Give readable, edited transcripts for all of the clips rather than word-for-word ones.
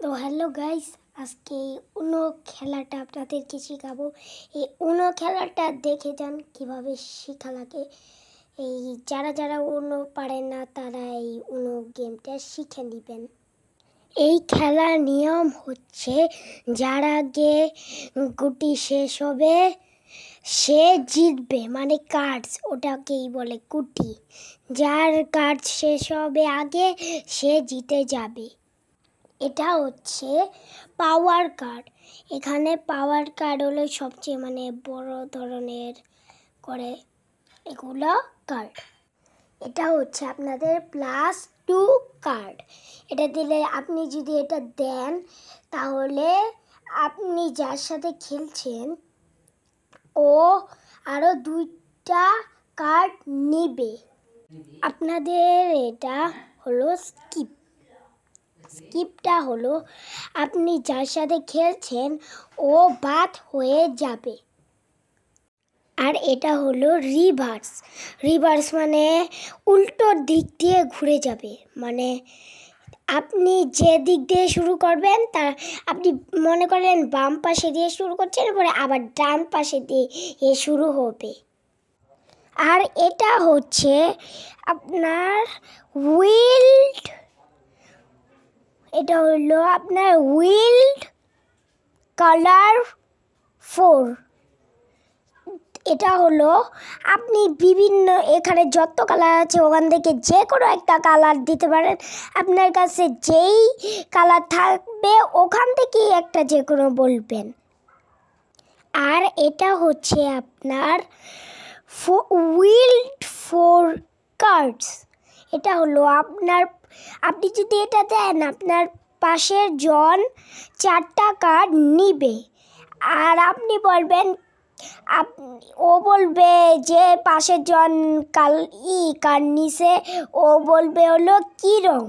তো hello guys, আজকে উনো খেলাটা আপনাদেরকে শেখাবো। এই উনো খেলাটা দেখে যান কিভাবে শেখা লাগে। এই যারা উনো পারে না তারা এই উনো গেমটা শিখে নেবেন। এই খেলার নিয়ম হচ্ছে, যার আগে গুটি শেষ হবে সে জিতবে, মানে কার্ডস, ওটাকেই বলে গুটি। যার কার্ড শেষ হবে আগে সে জিতে যাবে। এটা হচ্ছে পাওয়ার কার্ড। এখানে পাওয়ার কার্ড হলো সবচেয়ে বড় ধরনের করে এগুলো কার্ড। এটা হচ্ছে আপনাদের +2 কার্ড। এটা দিলে আপনি যদি এটা দেন তাহলে আপনি যার সাথে খেলছেন ও আরও 2টা কার্ড নেবে। আপনাদের এটা হলো স্কিপটা হলো আপনি যার সাথে খেলছেন ও বাদ হয়ে যাবে। আর এটা হলো রিভার্স মানে উল্টো দিক দিয়ে ঘুরে যাবে। মানে আপনি যে দিক দিয়ে শুরু করবেন তার আপনি মনে করেন বাম পাশে দিয়ে শুরু করছেন, পরে আবার ডান পাশে দিয়ে শুরু হবে। আর এটা হচ্ছে আপনার এটা হলো আপনার উইল্ড কালার 4। এটা হলো আপনি বিভিন্ন এখানে যত কালার আছে ওখান থেকে যে কোনো একটা কালার দিতে পারেন। আপনার কাছে যেই কালার থাকবে ওখান থেকেই একটা যে কোনো বলবেন। আর এটা হচ্ছে আপনার উইল্ড 4 কার্ডস। এটা হলো আপনি যদি এটা দেন আপনার পাশের জন 4টা কার্ড নিবে। আর আপনি বলবেন, ও বলবে যে পাশের জন কার্ড নিছে, ও বলবে হলো কী রং।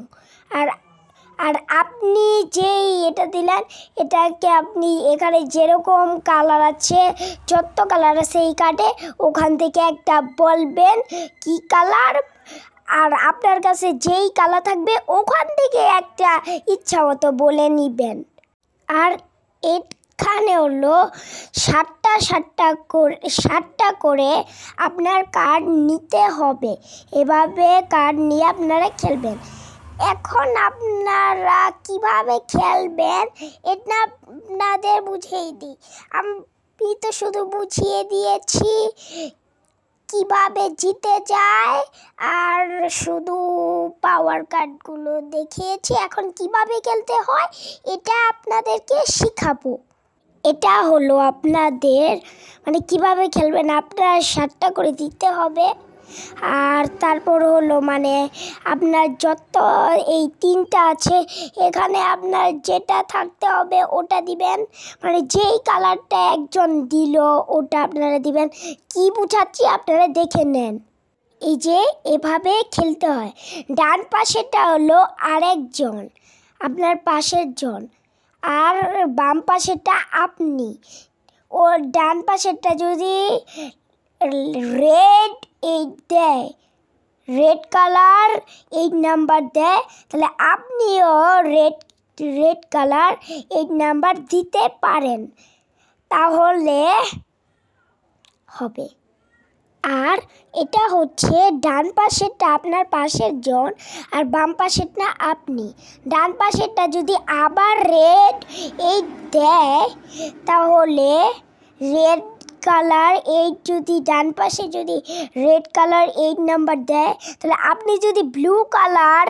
আর আপনি যেই এটা দিলেন এটাকে আপনি এখানে যেরকম কালার আছে, যত কালার আছে এই কার্ডে, ওখান থেকে একটা বলবেন কি কালার। আর আপনার কাছে যেই কালার থাকবে ওখান থেকে একটা ইচ্ছা মতো বলে নিবেন। আর এখানে হলো 7টা করে আপনার কার্ড নিতে হবে। এভাবে কার্ড নিয়ে আপনারা খেলবেন। এখন আপনারা কিভাবে খেলবেন এটা আপনাদের বুঝিয়ে দিই। আমি তো শুধু বুঝিয়ে দিয়েছি কিভাবে জিতে যায়, আর শুধু পাওয়ার কার্ডগুলো দেখিয়েছি। এখন কিভাবে খেলতে হয় এটা আপনাদেরকে শেখাবো। এটা হলো আপনাদের কিভাবে খেলবেন। আপনার 7টা করে দিতে হবে। আর তারপর হলো আপনার যত এই 3টা আছে এখানে আপনার যেটা থাকতে হবে ওটা দিবেন। যেই কালারটা একজন দিল ওটা আপনারা দিবেন। কি বুঝাচ্ছি আপনারা দেখে নেন। এই যে এভাবে খেলতে হয়। ডান পাশেরটা হলো আরেকজন, আপনার পাশের জন। আর বাম পাশেরটা আপনি। ও ডান পাশেরটা যদি রেড কালার 8 নাম্বার দেয় তাহলে আপনিও রেড কালার 8 নাম্বার দিতে পারেন, তাহলে হবে। আর এটা হচ্ছে ডান পাশেরটা আপনার পাশের জন, আর বাম পাশেরটা আপনি। ডান পাশেরটা যদি আবার রেড 8 দেয় তাহলে রেড কালার 8 যদি ডান পাশে যদি রেড কালার 8 নাম্বার দেয় তাহলে আপনি যদি ব্লু কালার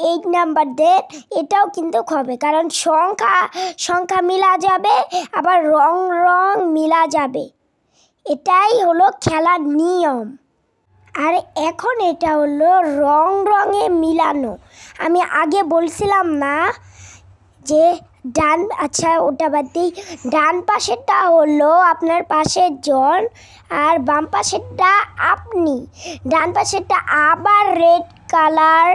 8 নাম্বার দেন এটাও কিন্তু হবে, কারণ সংখ্যা মিলা যাবে, আবার রং মিলা যাবে। এটাই হলো খেলার নিয়ম। আর এখন এটা হলো রঙে মিলানো। আমি আগে বলছিলাম না যে আচ্ছা ওটা বাদ দিই। ডান পাশেরটা হলো আপনার পাশের জন, আর বাম পাশেরটা আপনি। ডান পাশেরটা আবার রেড কালার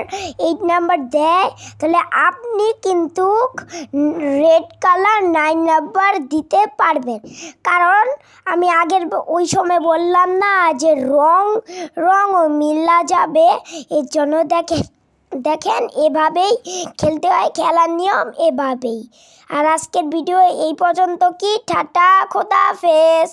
8 নাম্বার দেয় তাহলে আপনি কিন্তু রেড কালার 9 নাম্বার দিতে পারবেন। কারণ আমি আগের ওই সময় বললাম না যে রঙও মিলা যাবে, এর জন্য দেখেন দেখেন এভাবেই খেলতে হয়, খেলার নিয়ম এভাবেই। আর আজকের ভিডিও এই পর্যন্ত কি, টাটা, খোদা হাফেজ।